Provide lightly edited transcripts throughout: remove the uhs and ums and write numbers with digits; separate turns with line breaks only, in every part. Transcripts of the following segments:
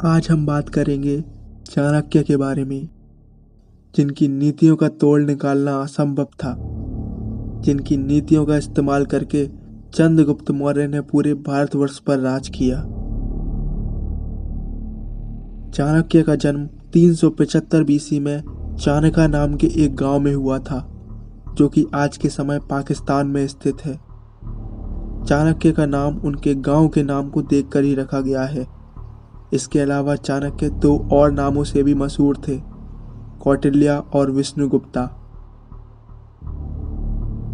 आज हम बात करेंगे चाणक्य के बारे में, जिनकी नीतियों का तोड़ निकालना असंभव था, जिनकी नीतियों का इस्तेमाल करके चंद्रगुप्त मौर्य ने पूरे भारतवर्ष पर राज किया। चाणक्य का जन्म 375 बीसी में चाणका नाम के एक गांव में हुआ था, जो कि आज के समय पाकिस्तान में स्थित है। चाणक्य का नाम उनके गांव के नाम को देखकर ही रखा गया है। इसके अलावा चाणक्य 2 और नामों से भी मशहूर थे, कौटिल्य और विष्णुगुप्ता।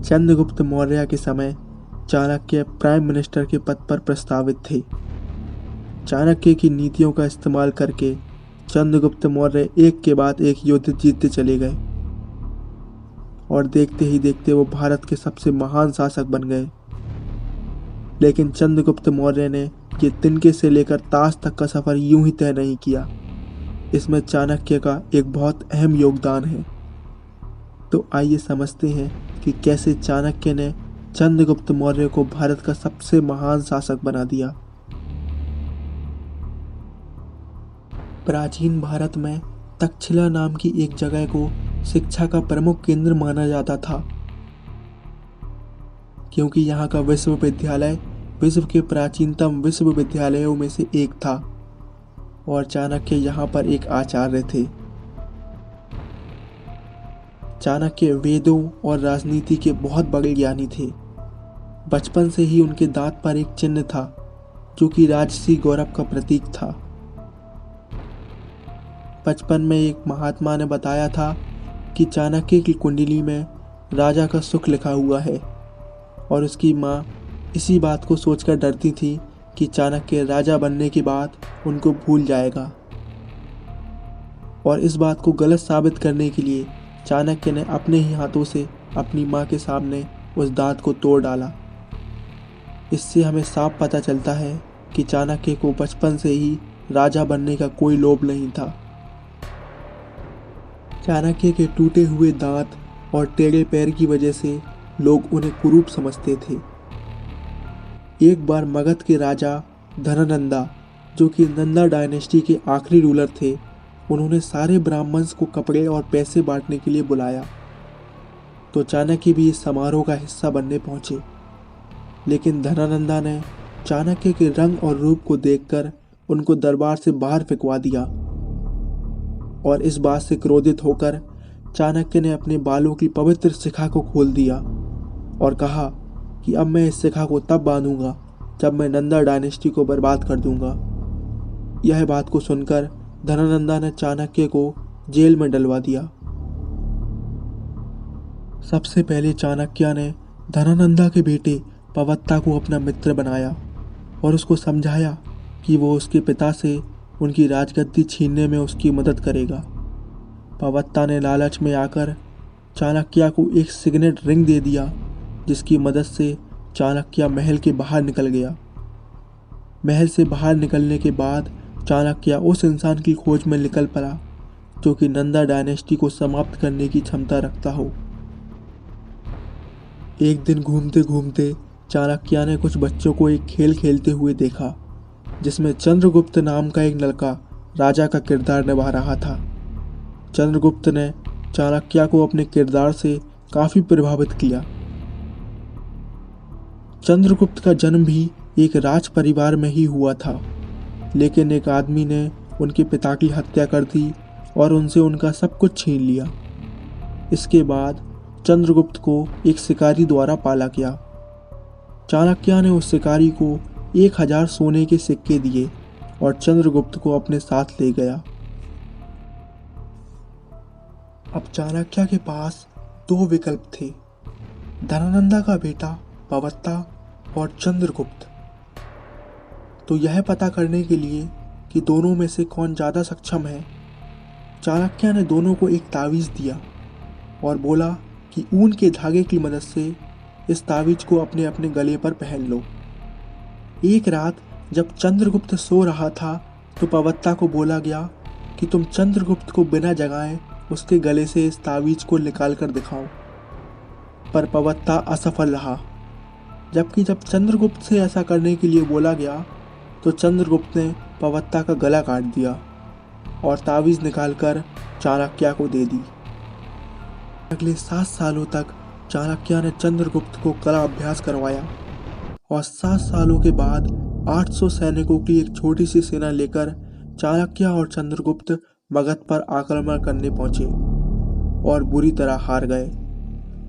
चंद्रगुप्त मौर्य के समय चाणक्य प्राइम मिनिस्टर के पद पर प्रस्तावित थे। चाणक्य की नीतियों का इस्तेमाल करके चंद्रगुप्त मौर्य एक के बाद एक युद्ध जीतते चले गए और देखते ही देखते वो भारत के सबसे महान शासक बन गए। लेकिन चंद्रगुप्त मौर्य ने ये तिनके से लेकर ताश तक का सफर यूं ही तय नहीं किया। इसमें चाणक्य का एक बहुत अहम योगदान है। तो आइए समझते हैं कि कैसे चाणक्य ने चंद्रगुप्त मौर्य को भारत का सबसे महान शासक बना दिया। प्राचीन भारत में तक्षशिला नाम की एक जगह को शिक्षा का प्रमुख केंद्र माना जाता था, क्योंकि यहाँ का विश्वविद्यालय विश्व के प्राचीनतम विश्वविद्यालयों में से एक था और चाणक्य यहाँ पर एक आचार्य थे। चाणक्य वेदों और राजनीति के बहुत बड़े ज्ञानी थे। बचपन से ही उनके दांत पर एक चिन्ह था, जो कि राजसी गौरव का प्रतीक था। बचपन में एक महात्मा ने बताया था कि चाणक्य की कुंडली में राजा का सुख लिखा हुआ है और उसकी माँ इसी बात को सोचकर डरती थी कि चाणक्य राजा बनने के बाद उनको भूल जाएगा। और इस बात को गलत साबित करने के लिए चाणक्य ने अपने ही हाथों से अपनी माँ के सामने उस दांत को तोड़ डाला। इससे हमें साफ पता चलता है कि चाणक्य को बचपन से ही राजा बनने का कोई लोभ नहीं था। चाणक्य के टूटे हुए दांत और टेढ़े पैर की वजह से लोग उन्हें कुरूप समझते थे। एक बार मगध के राजा धनानंदा, जो कि नंदा डायनेस्टी के आखिरी रूलर थे, उन्होंने सारे ब्राह्मण्स को कपड़े और पैसे बांटने के लिए बुलाया। तो चाणक्य भी इस समारोह का हिस्सा बनने पहुंचे। लेकिन धनानंदा ने चाणक्य के रंग और रूप को देखकर उनको दरबार से बाहर फेंकवा दिया और इस बात से क्रोधित होकर चाणक्य ने अपने बालों की पवित्र शिखा को खोल दिया और कहा कि अब मैं इस शिखा को तब बांधूंगा जब मैं नंदा डायनेस्टी को बर्बाद कर दूंगा। यह बात को सुनकर धनानंदा ने चाणक्य को जेल में डलवा दिया। सबसे पहले चाणक्य ने धनानंदा के बेटे पवत्ता को अपना मित्र बनाया और उसको समझाया कि वो उसके पिता से उनकी राजगद्दी छीनने में उसकी मदद करेगा। पवत्ता ने लालच में आकर चाणक्य को एक सिग्नेट रिंग दे दिया, जिसकी मदद से चाणक्य महल के बाहर निकल गया। महल से बाहर निकलने के बाद चाणक्य उस इंसान की खोज में निकल पड़ा जो कि नंदा डायनेस्टी को समाप्त करने की क्षमता रखता हो। एक दिन घूमते घूमते चाणक्य ने कुछ बच्चों को एक खेल खेलते हुए देखा, जिसमें चंद्रगुप्त नाम का एक लड़का राजा का किरदार निभा रहा था। चंद्रगुप्त ने चाणक्य को अपने किरदार से काफ़ी प्रभावित किया। चंद्रगुप्त का जन्म भी एक राज परिवार में ही हुआ था, लेकिन एक आदमी ने उनके पिता की हत्या कर दी और उनसे उनका सब कुछ छीन लिया। इसके बाद चंद्रगुप्त को एक शिकारी द्वारा पाला गया। चाणक्य ने उस शिकारी को 1000 सोने के सिक्के दिए और चंद्रगुप्त को अपने साथ ले गया। अब चाणक्य के पास 2 विकल्प थे, धनानंदा का बेटा पवत्ता और चंद्रगुप्त। तो यह पता करने के लिए कि दोनों में से कौन ज़्यादा सक्षम है, चाणक्य ने दोनों को एक तावीज़ दिया और बोला कि ऊन के धागे की मदद से इस तावीज़ को अपने अपने गले पर पहन लो। एक रात जब चंद्रगुप्त सो रहा था तो पवत्ता को बोला गया कि तुम चंद्रगुप्त को बिना जगाए उसके गले से इस तावीज़ को निकाल कर दिखाओ, पर पवत्ता असफल रहा। जबकि जब चंद्रगुप्त से ऐसा करने के लिए बोला गया तो चंद्रगुप्त ने पवत्ता का गला काट दिया और तावीज़ निकालकर चाणक्य को दे दी। अगले 7 सालों तक चाणक्य ने चंद्रगुप्त को कला अभ्यास करवाया और 7 सालों के बाद 800 सैनिकों की एक छोटी सी सेना लेकर चाणक्य और चंद्रगुप्त मगध पर आक्रमण करने पहुंचे और बुरी तरह हार गए।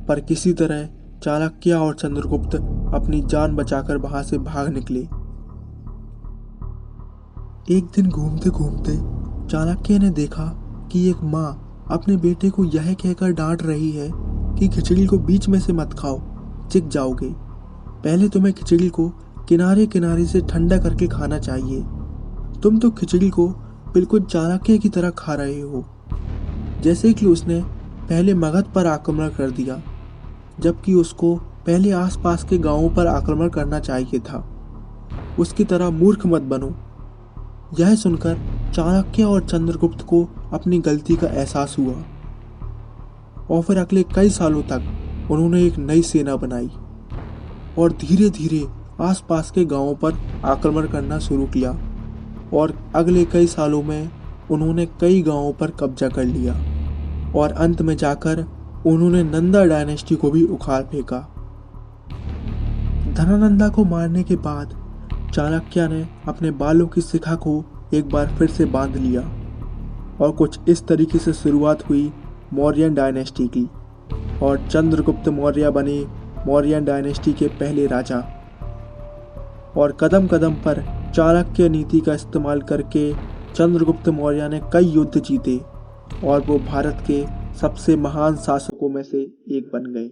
पर किसी तरह चाणक्य और चंद्रगुप्त अपनी जान बचाकर वहां से भाग निकले। एक दिन घूमते घूमते चाणक्य ने देखा कि एक माँ अपने बेटे को यह कहकर डांट रही है कि खिचड़ी को बीच में से मत खाओ, चिक जाओगे। पहले तुम्हें खिचड़ी को किनारे किनारे से ठंडा करके खाना चाहिए। तुम तो खिचड़ी को बिल्कुल चाणक्य की तरह खा रहे हो, जैसे कि उसने पहले मगध पर आक्रमण कर दिया, जबकि उसको पहले आसपास के गांवों पर आक्रमण करना चाहिए था। उसकी तरह मूर्ख मत बनो। यह सुनकर चाणक्य और चंद्रगुप्त को अपनी गलती का एहसास हुआ और फिर अगले कई सालों तक उन्होंने एक नई सेना बनाई और धीरे धीरे आसपास के गांवों पर आक्रमण करना शुरू किया और अगले कई सालों में उन्होंने कई गांवों पर कब्जा कर लिया और अंत में जाकर उन्होंने नंदा डायनेस्टी को भी उखाड़ फेंका। धनानंदा को मारने के बाद चाणक्य ने अपने बालों की शिखा को एक बार फिर से बांध लिया और कुछ इस तरीके से शुरुआत हुई मौर्यन डायनेस्टी की और चंद्रगुप्त मौर्य बने मौर्यन डायनेस्टी के पहले राजा। और कदम कदम पर चाणक्य नीति का इस्तेमाल करके चंद्रगुप्त मौर्य ने कई युद्ध जीते और वो भारत के सबसे महान शासकों में से एक बन गए।